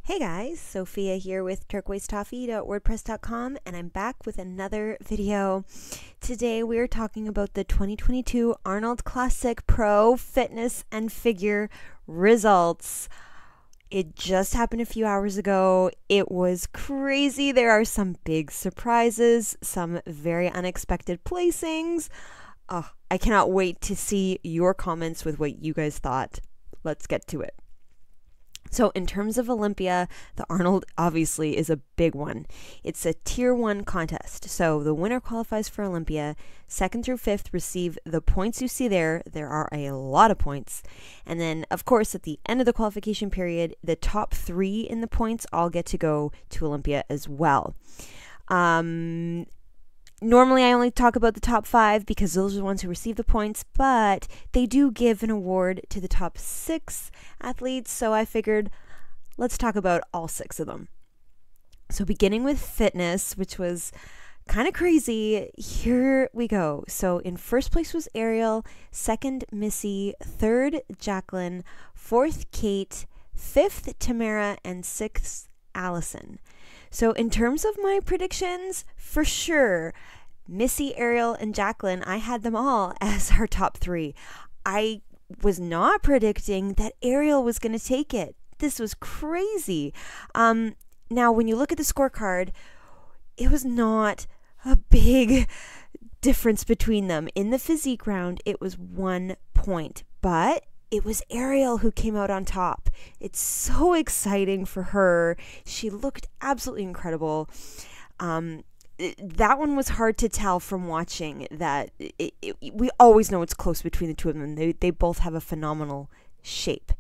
Hey guys, Sophia here with turquoisetoffee.wordpress.com, and I'm back with another video. Today we are talking about the 2022 Arnold Classic Pro Fitness and Figure results. It just happened a few hours ago. It was crazy. There are some big surprises, some very unexpected placings. Oh, I cannot wait to see your comments with what you guys thought. Let's get to it. So in terms of Olympia, the Arnold obviously is a big one. It's a tier 1 contest. So the winner qualifies for Olympia. 2nd through 5th receive the points you see there. There are a lot of points. And then, of course, at the end of the qualification period, the top 3 in the points all get to go to Olympia as well. Normally, I only talk about the top 5 because those are the ones who receive the points, but they do give an award to the top 6 athletes, so I figured let's talk about all 6 of them. So beginning with fitness, which was kind of crazy, here we go. So in first place was ARIEL, 2nd Missy, 3rd Jacqueline, 4th Kate, 5th Tamara, and 6th ALLISON. So in terms of my predictions, for sure, Missy, ARIEL, and Jacqueline, I had them all as our top 3. I was not predicting that ARIEL was going to take it. This was crazy. Now, when you look at the scorecard, it was not a big difference between them. In the physique round, it was 1 point, but it was ARIEL who came out on top. It's so exciting for her. She looked absolutely incredible. That one was hard to tell from watching. That we always know it's close between the two of them. They both have a phenomenal shape.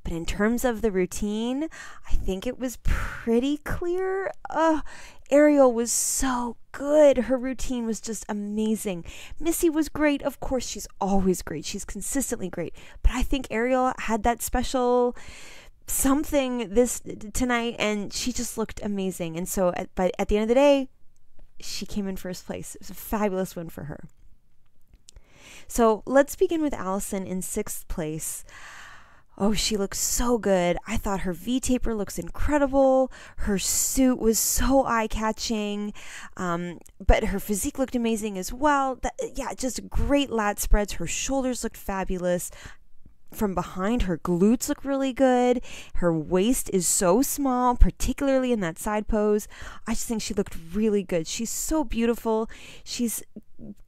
But in terms of the routine, I think it was pretty clear. ARIEL was so good. Her routine was just amazing. Missy was great. Of course, she's always great. She's consistently great. But I think ARIEL had that special something tonight, and she just looked amazing. And so, but at the end of the day, she came in first place. It was a fabulous win for her. So let's begin with ALLISON in 6th place. Oh, she looks so good. I thought her V-taper looks incredible. Her suit was so eye-catching. But her physique looked amazing as well. Just great lat spreads. Her shoulders looked fabulous. From behind, her glutes look really good. Her waist is so small, particularly in that side pose. I just think she looked really good. She's so beautiful. She's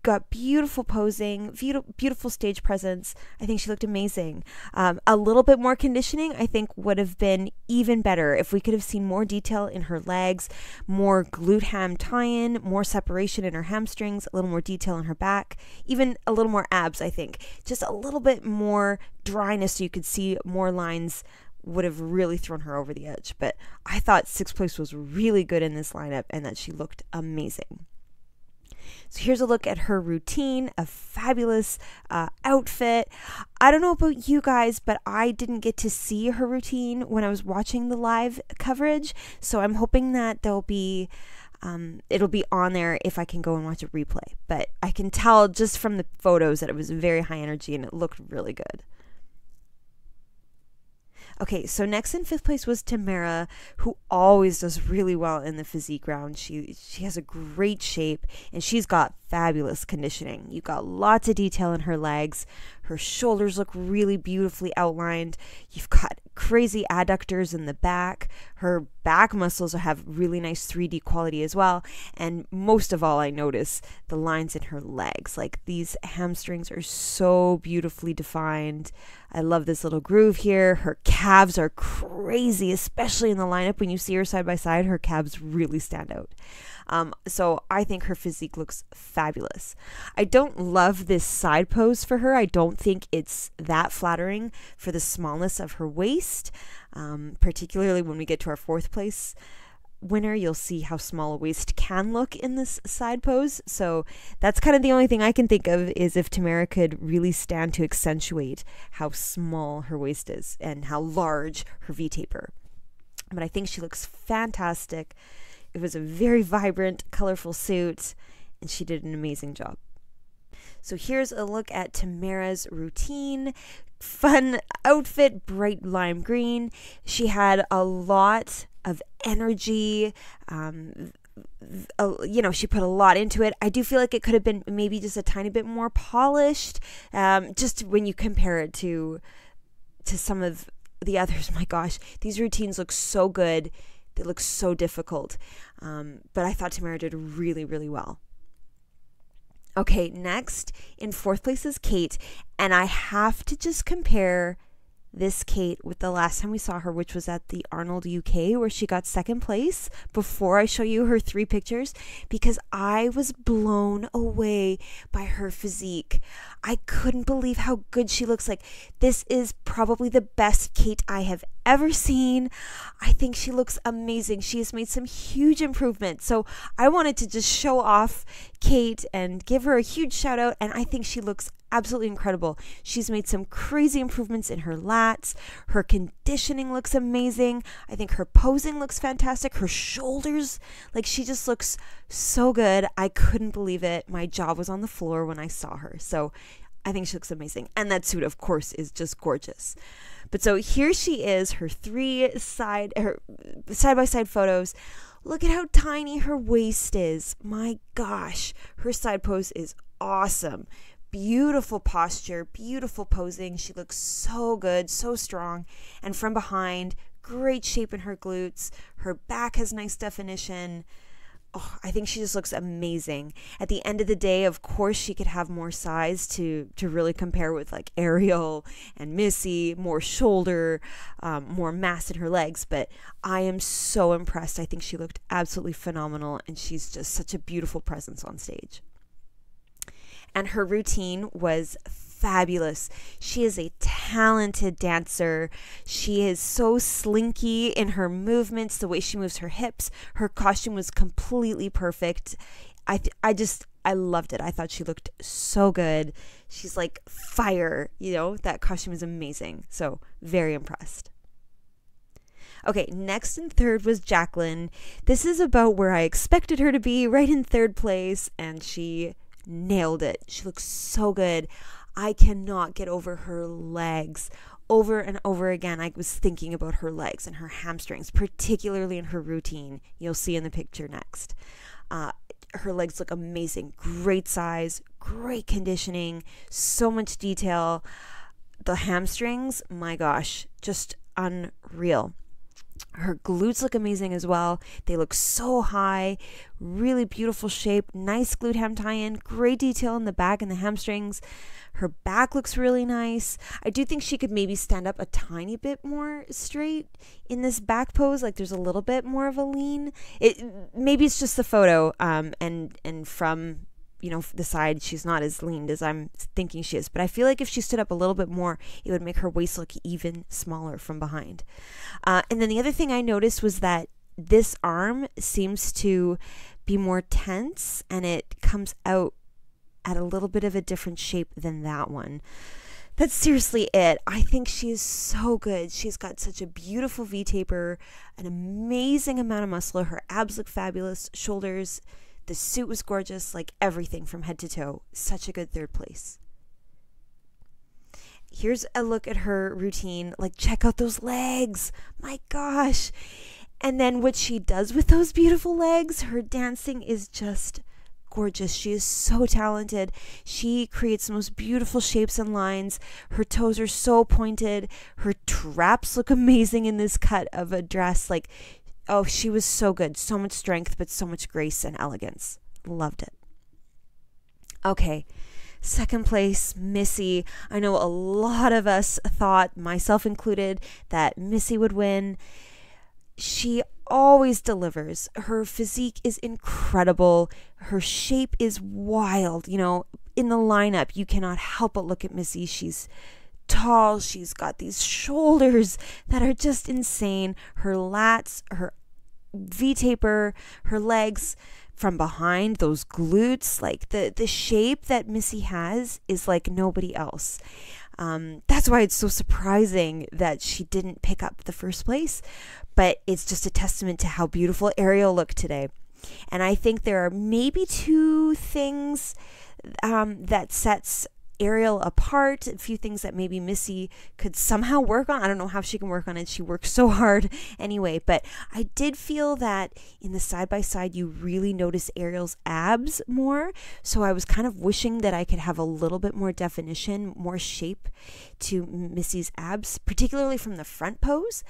got beautiful posing, beautiful stage presence. I think she looked amazing. A little bit more conditioning, I think, would have been even better if we could have seen more detail in her legs, more glute ham tie-in, more separation in her hamstrings, a little more detail in her back, even a little more abs, I think. Just a little bit more dryness so you could see more lines would have really thrown her over the edge. But I thought 6th place was really good in this lineup and that she looked amazing. So here's a look at her routine, a fabulous outfit. I don't know about you guys, but I didn't get to see her routine when I was watching the live coverage. So I'm hoping that it'll be on there if I can go and watch a replay. But I can tell just from the photos that it was very high energy and it looked really good. Okay, so next in 5th place was Tamara, who always does really well in the physique round. She has a great shape, and she's got fabulous conditioning. You got lots of detail in her legs. Her shoulders look really beautifully outlined. You've got crazy adductors in the back. Her back muscles have really nice 3D quality as well. And most of all, I notice the lines in her legs. Like, these hamstrings are so beautifully defined. I love this little groove here. Her calves are crazy, especially in the lineup. When you see her side by side, her calves really stand out. So I think her physique looks fabulous. I don't love this side pose for her. I don't think it's that flattering for the smallness of her waist, particularly when we get to our 4th place winner. You'll see how small a waist can look in this side pose. So that's kind of the only thing I can think of, is if Tamara could really stand to accentuate how small her waist is and how large her V-taper. But I think she looks fantastic. It was a very vibrant, colorful suit, and she did an amazing job. So here's a look at Tamara's routine. Fun outfit, bright lime green. She had a lot of energy. She put a lot into it. I do feel like it could have been maybe just a tiny bit more polished, just when you compare it to some of the others. My gosh, these routines look so good. They look so difficult. But I thought Tamara did really, really well. Okay, next in fourth place is Kate, and I have to just compare this Kate with the last time we saw her, which was at the Arnold UK, where she got second place, before I show you her 3 pictures, because I was blown away by her physique. I couldn't believe how good she looks. Like, this is probably the best Kate I have ever seen. I think she looks amazing. She has made some huge improvements. So I wanted to just show off Kate and give her a huge shout out, and I think she looks absolutely incredible. She's made some crazy improvements in her lats. Her conditioning looks amazing. I think her posing looks fantastic. Her shoulders, like, she just looks so good. I couldn't believe it. My jaw was on the floor when I saw her. So I think she looks amazing. And that suit, of course, is just gorgeous. But so here she is, her side-by-side photos. Look at how tiny her waist is. My gosh, her side pose is awesome. Beautiful posture, beautiful posing. She looks so good, so strong. And from behind, great shape in her glutes. Her back has nice definition. Oh, I think she just looks amazing. At the end of the day, of course, she could have more size to really compare with like ARIEL and Missy, more shoulder, more mass in her legs. But I am so impressed. I think she looked absolutely phenomenal, and she's just such a beautiful presence on stage. And her routine was fabulous. She is a talented dancer. She is so slinky in her movements, the way she moves her hips. Her costume was completely perfect. I loved it. I thought she looked so good. She's like fire, that costume is amazing. So very impressed. Okay, next in third was Jacqueline. This is about where I expected her to be, right in third place, and she nailed it. She looks so good. I cannot get over her legs. Over and over again, I was thinking about her legs and her hamstrings, particularly in her routine. You'll see in the picture next. Her legs look amazing. Great size, great conditioning, so much detail. The hamstrings, my gosh, just unreal. Her glutes look amazing as well. They look so high, really beautiful shape, nice glute ham tie-in, great detail in the back and the hamstrings. Her back looks really nice. I do think she could maybe stand up a tiny bit more straight in this back pose. Like, there's a little bit more of a lean. Maybe it's just the photo, and from the side, she's not as lean as I'm thinking she is. But I feel like if she stood up a little bit more, it would make her waist look even smaller from behind. And then the other thing I noticed was that this arm seems to be more tense, and it comes out at a little bit of a different shape than that one. That's seriously it. I think she is so good. She's got such a beautiful V-taper, an amazing amount of muscle. Her abs look fabulous, shoulders. The suit was gorgeous, like everything from head to toe. Such a good third place. Here's a look at her routine. Like, check out those legs. My gosh. And then what she does with those beautiful legs, her dancing is just gorgeous. She is so talented. She creates the most beautiful shapes and lines. Her toes are so pointed. Her traps look amazing in this cut of a dress. Like, oh, she was so good. So much strength, but so much grace and elegance. Loved it. Okay, second place, Missy. I know a lot of us thought, myself included, that Missy would win. She always delivers. Her physique is incredible. Her shape is wild. In the lineup, you cannot help but look at Missy. She's tall. She's got these shoulders that are just insane. Her lats, her V-taper, her legs from behind, those glutes, like the shape that Missy has is like nobody else. That's why it's so surprising that she didn't pick up the first place, but it's just a testament to how beautiful ARIEL looked today. And I think there are maybe 2 things that sets Ariel apart, a few things that maybe Missy could somehow work on. I don't know how she can work on it. She works so hard anyway, but I did feel that in the side by side you really notice Ariel's abs more, so I was kind of wishing that I could have a little bit more definition, more shape to Missy's abs, particularly from the front pose.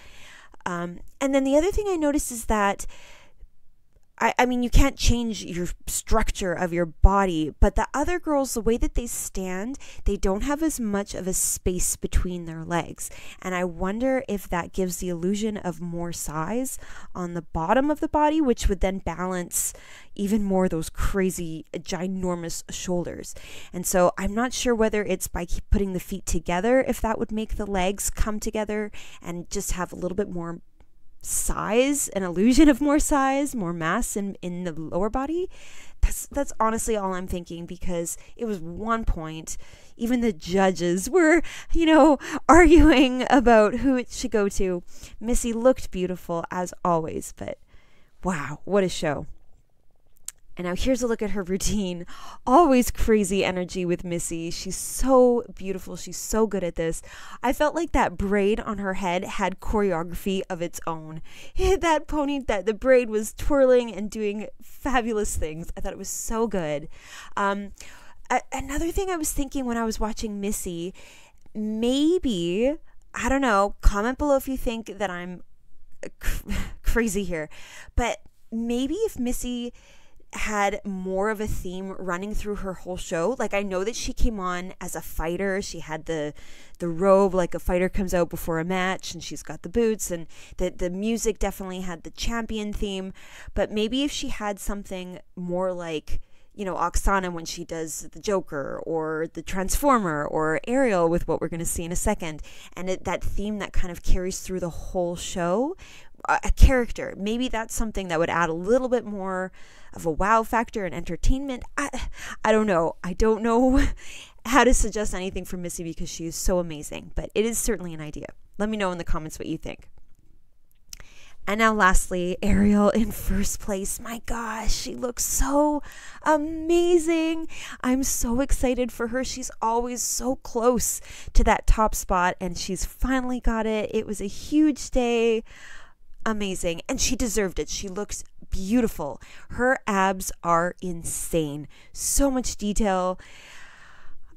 And then the other thing I noticed is that I mean, you can't change your structure of your body, but the other girls, the way that they stand, they don't have as much of a space between their legs. And I wonder if that gives the illusion of more size on the bottom of the body, which would then balance even more those crazy, ginormous shoulders. And so I'm not sure whether it's by putting the feet together, if that would make the legs come together and just have a little bit more size, an illusion of more size, more mass in the lower body. That's honestly all I'm thinking, because it was one point even the judges were, arguing about who it should go to. Missy looked beautiful as always, but wow, what a show. And now here's a look at her routine. Always crazy energy with Missy. She's so beautiful. She's so good at this. I felt like that braid on her head had choreography of its own. That pony, the braid was twirling and doing fabulous things. I thought it was so good. Another thing I was thinking when I was watching Missy, maybe, I don't know, comment below if you think that I'm crazy here, but maybe if Missy had more of a theme running through her whole show. Like, I know that she came on as a fighter. She had the robe like a fighter comes out before a match, and she's got the boots, and the music definitely had the champion theme. But maybe if she had something more like, Oksana when she does the Joker, or the Transformer, or Ariel with what we're going to see in a second, and that theme that kind of carries through the whole show, a character, maybe that's something that would add a little bit more of a wow factor and entertainment. I don't know. I don't know how to suggest anything for Missy because she is so amazing, but it is certainly an idea. Let me know in the comments what you think. And now lastly, Ariel in first place. My gosh, she looks so amazing. I'm so excited for her. She's always so close to that top spot, and she's finally got it. It was a huge day. Amazing. And she deserved it. She looks beautiful. Her abs are insane. So much detail.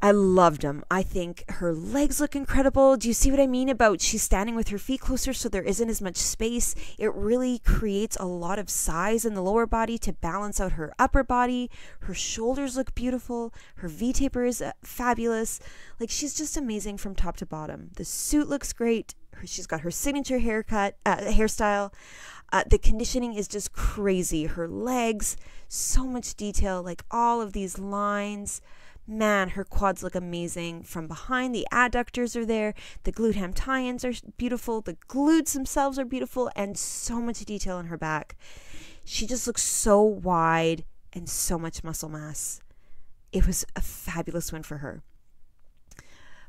I loved them. I think her legs look incredible. Do you see what I mean about she's standing with her feet closer so there isn't as much space? It really creates a lot of size in the lower body to balance out her upper body. Her shoulders look beautiful. Her V-taper is fabulous. Like, she's just amazing from top to bottom. The suit looks great. She's got her signature hairstyle. The conditioning is just crazy. Her legs, so much detail, like all of these lines. Man, her quads look amazing from behind. The adductors are there. The glute ham tie-ins are beautiful. The glutes themselves are beautiful, and so much detail in her back. She just looks so wide and so much muscle mass. It was a fabulous win for her.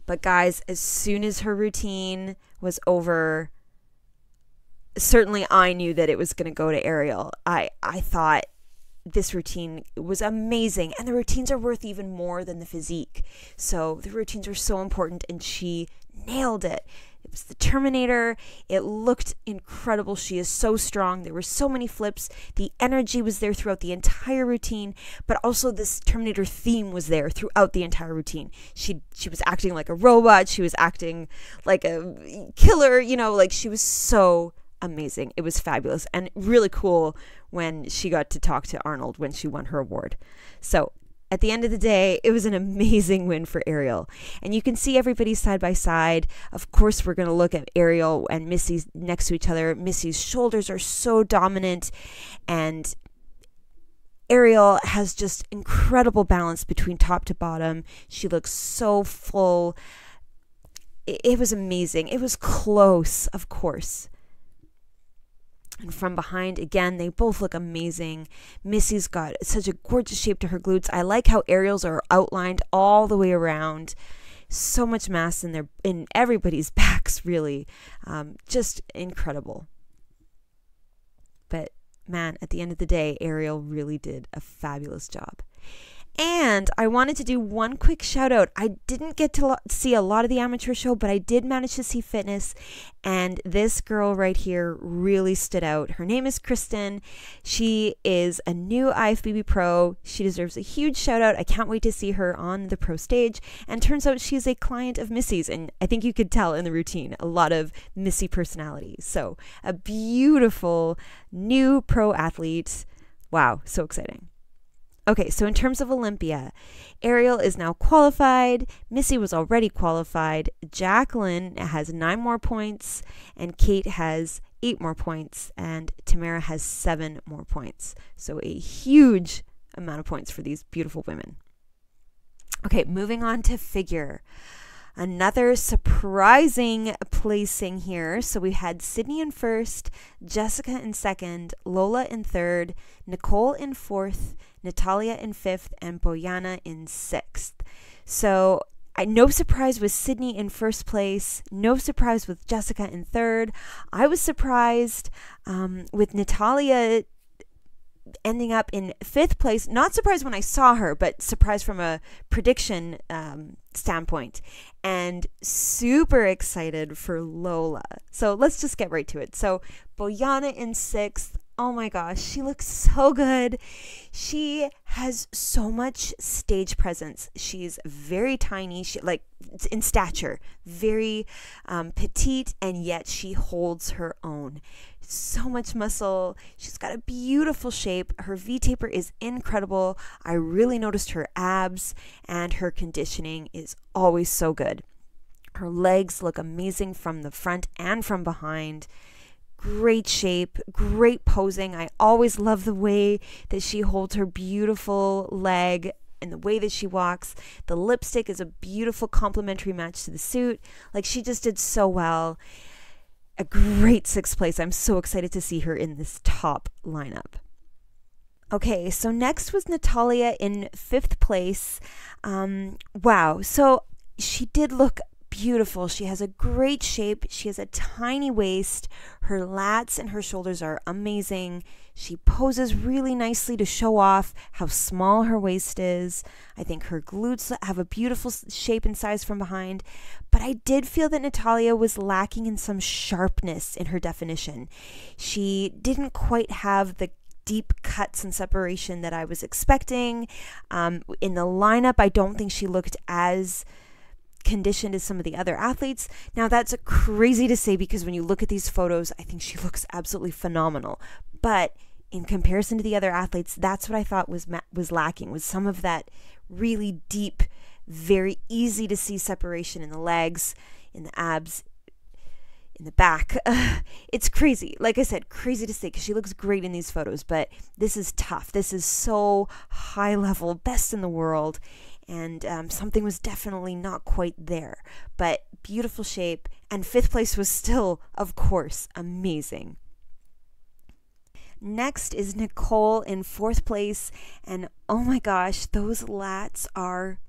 But guys, as soon as her routine was over, certainly I knew that it was going to go to Ariel. I thought this routine was amazing, and the routines are worth even more than the physique. So the routines were so important, and she nailed it. It was the Terminator. It looked incredible. She is so strong. There were so many flips. The energy was there throughout the entire routine, but also this Terminator theme was there throughout the entire routine. She was acting like a robot. She was acting like a killer, like she was so amazing. It was fabulous and really cool when she got to talk to Arnold when she won her award. So at the end of the day, it was an amazing win for Ariel. And you can see everybody side by side. Of course, we're going to look at Ariel and Missy next to each other. Missy's shoulders are so dominant, and Ariel has just incredible balance between top to bottom. She looks so full. It was amazing. It was close, of course. And from behind, again, they both look amazing. Missy's got such a gorgeous shape to her glutes. I like how Ariel's are outlined all the way around. So much mass in everybody's backs, really. Just incredible. But man, at the end of the day, Ariel really did a fabulous job. And I wanted to do one quick shout out. I didn't get to see a lot of the amateur show, but I did manage to see fitness. And this girl right here really stood out. Her name is Kristen. She is a new IFBB pro. She deserves a huge shout out. I can't wait to see her on the pro stage. And turns out she's a client of Missy's. And I think you could tell in the routine a lot of Missy personalities. So a beautiful new pro athlete. Wow, so exciting. Okay, so in terms of Olympia, ARIEL is now qualified. Missy was already qualified. Jacqueline has 9 more points, and Kate has 8 more points, and TAMARA has 7 more points. So a huge amount of points for these beautiful women. Okay, moving on to figure. Another surprising placing here. So we had CYDNEY in first, Jessica in second, Lola in third, Nicole in fourth, NATALIA in fifth, and Bojana in sixth. So no surprise with CYDNEY in first place. No surprise with Jessica in third. I was surprised with NATALIA ending up in fifth place. Not surprised when I saw her, but surprised from a prediction standpoint. And super excited for Lola. So let's just get right to it. So Bojana in sixth. Oh my gosh, she looks so good. She has so much stage presence. She's very tiny, like in stature, very petite, and yet she holds her own. So much muscle. She's got a beautiful shape. Her V-taper is incredible. I really noticed her abs, and her conditioning is always so good. Her legs look amazing from the front and from behind. Great shape, great posing. I always love the way that she holds her beautiful leg and the way that she walks. The lipstick is a beautiful complementary match to the suit. Like, she just did so well. A great sixth place. I'm so excited to see her in this top lineup. Okay, so next was NATALIA in fifth place. Wow, so she did look beautiful. She has a great shape. She has a tiny waist. Her lats and her shoulders are amazing. She poses really nicely to show off how small her waist is. I think her glutes have a beautiful shape and size from behind. But I did feel that NATALIA was lacking in some sharpness in her definition. She didn't quite have the deep cuts and separation that I was expecting. In the lineup, I don't think she looked as conditioned as some of the other athletes. Now, that's crazy to say because when you look at these photos, I think she looks absolutely phenomenal. But in comparison to the other athletes, that's what I thought was lacking, was some of that really deep, very easy to see separation in the legs, in the abs, in the back. It's crazy. Like I said, crazy to say because she looks great in these photos, but this is tough. This is so high level, best in the world. And something was definitely not quite there, but beautiful shape. And fifth place was still, of course, amazing. Next is Nicole in fourth place. And oh my gosh, those lats are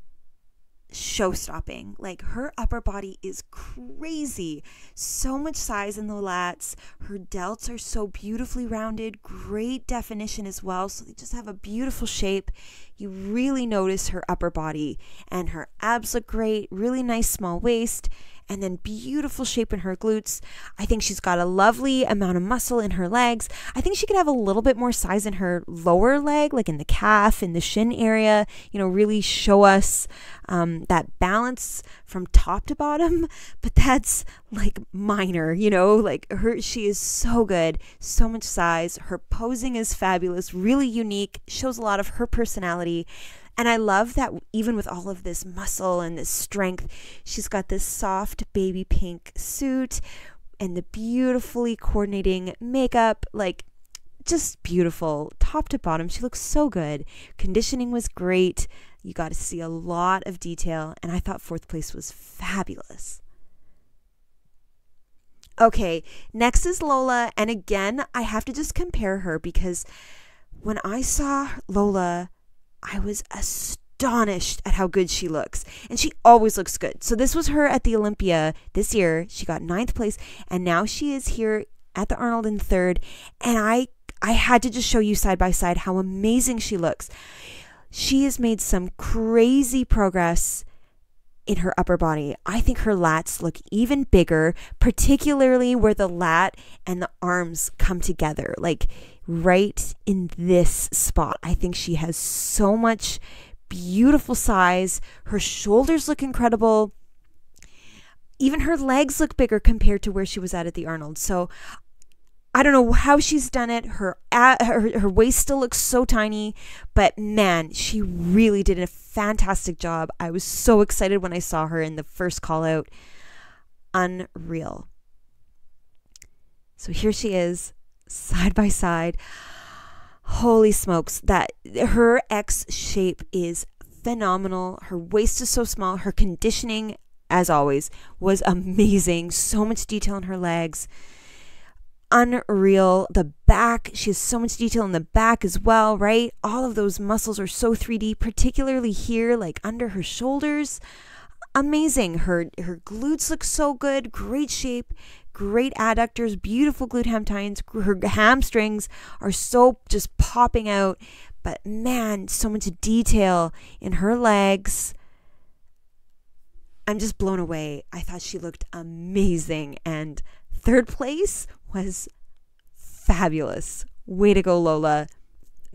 show-stopping. Like, her upper body is crazy. So much size in the lats. Her delts are so beautifully rounded. Great definition as well. So they just have a beautiful shape. You really notice her upper body, and her abs look great. Really nice small waist, and then beautiful shape in her glutes. I think she's got a lovely amount of muscle in her legs. I think she could have a little bit more size in her lower leg, like in the calf, in the shin area, really show us that balance from top to bottom. But that's like minor, like she is so good, so much size. Her posing is fabulous, really unique, shows a lot of her personality. And I love that even with all of this muscle and this strength, she's got this soft baby pink suit and the beautifully coordinating makeup, like just beautiful top to bottom. She looks so good. Conditioning was great. You got to see a lot of detail, and I thought fourth place was fabulous. Okay, next is Lola, and again, I have to just compare her because when I saw Lola, I was astonished at how good she looks. And she always looks good. So this was her at the Olympia this year. She got 9th place. And now she is here at the Arnold in 3rd. And I had to just show you side by side how amazing she looks. she has made some crazy progress in her upper body. I think her lats look even bigger, particularly where the lat and the arms come together, like right in this spot. I think she has so much beautiful size. Her shoulders look incredible. Even her legs look bigger compared to where she was at the Arnold. So I don't know how she's done it. Her waist still looks so tiny, but man, she really did a fantastic job. I was so excited when I saw her in the first call out. Unreal. So here she is, side by side. Holy smokes, that her X shape is phenomenal. Her waist is so small. Her conditioning, as always, was amazing. So much detail in her legs. Unreal. The back, she has so much detail in the back as well, right? All of those muscles are so 3D, particularly here, like under her shoulders. Amazing. Her glutes look so good. Great shape. Great adductors. Beautiful glute ham tines. Her hamstrings are so just popping out. But man, so much detail in her legs. I'm just blown away. I thought she looked amazing. And third place was fabulous. Way to go, Lola.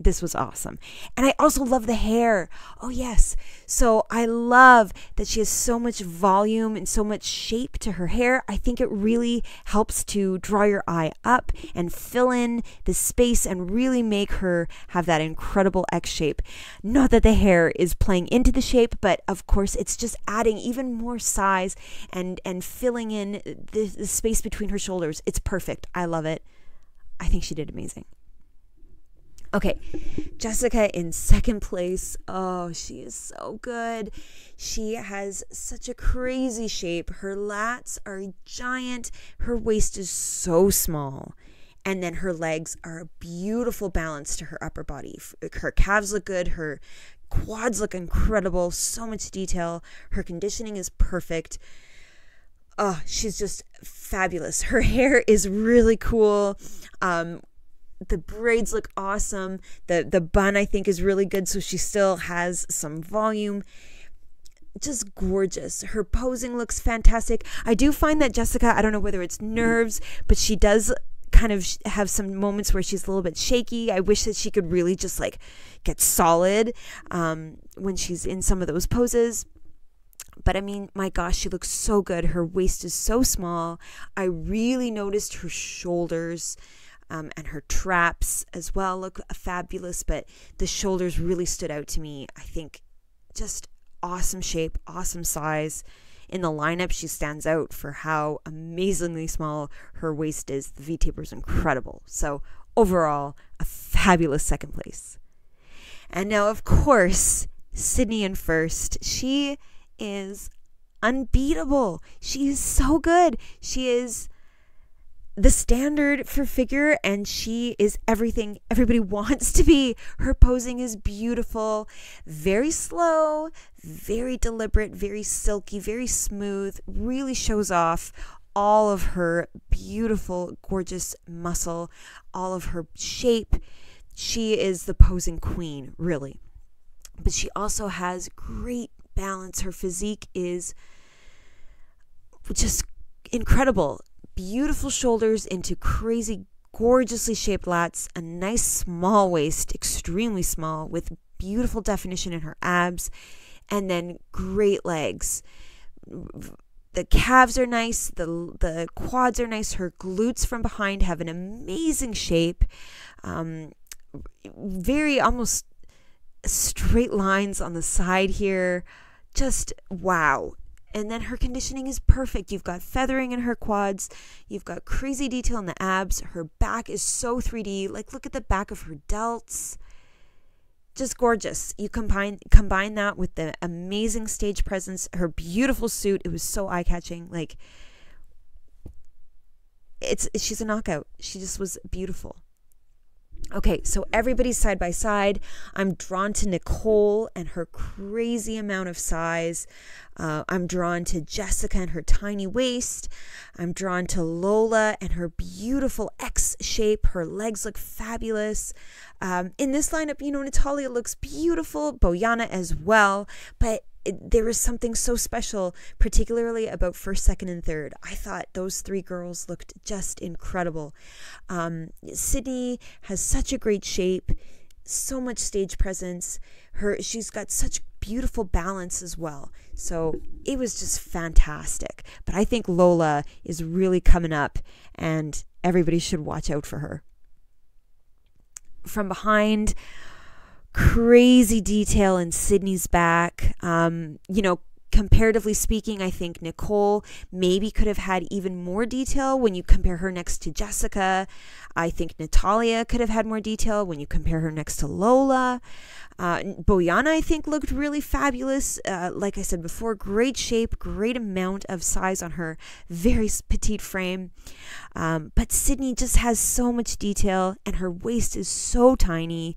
This was awesome. And I also love the hair. Oh, yes. So I love that she has so much volume and so much shape to her hair. I think it really helps to draw your eye up and fill in the space and really make her have that incredible X shape. Not that the hair is playing into the shape, but of course it's just adding even more size and filling in the space between her shoulders. It's perfect. I love it. I think she did amazing. Okay, Jessica in second place. Oh, she is so good. She has such a crazy shape. Her lats are giant. Her waist is so small. And then her legs are a beautiful balance to her upper body. Her calves look good. Her quads look incredible. So much detail. Her conditioning is perfect. Oh, she's just fabulous. Her hair is really cool. The braids look awesome. The bun, I think, is really good, so she still has some volume. Just gorgeous. Her posing looks fantastic. I do find that Jessica, I don't know whether it's nerves, but she does kind of have some moments where she's a little bit shaky. I wish that she could really just like get solid when she's in some of those poses. But I mean, my gosh, she looks so good. Her waist is so small. I really noticed her shoulders. And her traps as well look fabulous, but the shoulders really stood out to me. I think just awesome shape, awesome size. In the lineup, she stands out for how amazingly small her waist is. The V-taper is incredible. So overall, a fabulous second place. And now, of course, CYDNEY in first. She is unbeatable. She is so good. She is the standard for figure, and she is everything everybody wants to be. Her posing is beautiful, very slow, very deliberate, very silky, very smooth, really shows off all of her beautiful, gorgeous muscle, all of her shape. She is the posing queen, really. But she also has great balance. Her physique is just incredible. Beautiful shoulders into crazy, gorgeously shaped lats, a nice small waist, extremely small, with beautiful definition in her abs, and then great legs. The calves are nice, the quads are nice, her glutes from behind have an amazing shape, very almost straight lines on the side here, just wow. And then her conditioning is perfect. You've got feathering in her quads. You've got crazy detail in the abs. Her back is so 3D. Like, look at the back of her delts. Just gorgeous. You combine that with the amazing stage presence. Her beautiful suit. It was so eye-catching. Like, she's a knockout. She just was beautiful. Okay, so everybody's side by side. I'm drawn to Nicole and her crazy amount of size. I'm drawn to Jessica and her tiny waist. I'm drawn to Lola and her beautiful X shape. Her legs look fabulous. In this lineup, Natalia looks beautiful, Bojana as well, but there was something so special, particularly about first, second, and third. I thought those three girls looked just incredible. CYDNEY has such a great shape, so much stage presence. She's got such beautiful balance as well. So it was just fantastic. But I think Lola is really coming up, and everybody should watch out for her. From behind, crazy detail in CYDNEY's back. Comparatively speaking, I think Nicole maybe could have had even more detail when you compare her next to Jessica. I think Natalia could have had more detail when you compare her next to Lola. Bojana, I think, looked really fabulous. Like I said before, great shape, great amount of size on her very petite frame. But CYDNEY just has so much detail, and her waist is so tiny.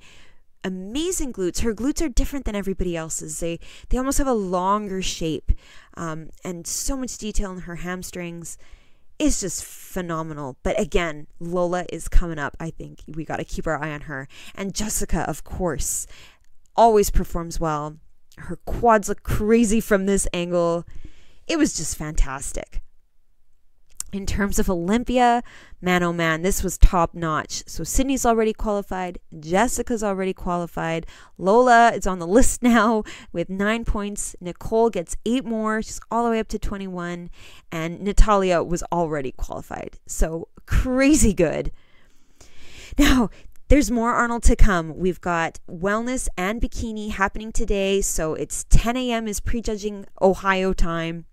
Amazing glutes. Her glutes are different than everybody else's. They almost have a longer shape, and so much detail in her hamstrings. It's just phenomenal. But again, Lola is coming up. I think we got to keep our eye on her. And Jessica, of course, always performs well. Her quads look crazy from this angle. It was just fantastic. In terms of Olympia, man, oh man, this was top notch. So CYDNEY's already qualified. Jessica's already qualified. Lola is on the list now with 9 points. Nicole gets 8 more. She's all the way up to 21. And Natalia was already qualified. So crazy good. Now, there's more Arnold to come. We've got wellness and bikini happening today. So it's 10 a.m. is prejudging Ohio time.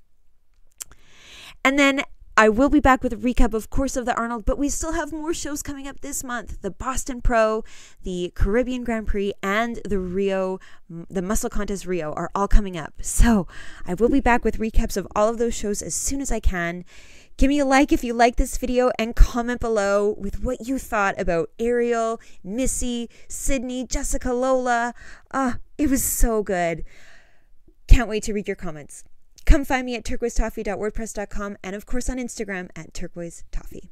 And then I will be back with a recap, of course, of the Arnold, but we still have more shows coming up this month. The Boston Pro, the Caribbean Grand Prix, and the Muscle Contest Rio are all coming up. So I will be back with recaps of all of those shows as soon as I can. Give me a like if you like this video, and comment below with what you thought about ARIEL, Missy, CYDNEY, Jessica, Lola. It was so good. Can't wait to read your comments. Come find me at turquoisetoffee.wordpress.com, and of course on Instagram at turquoisetoffee.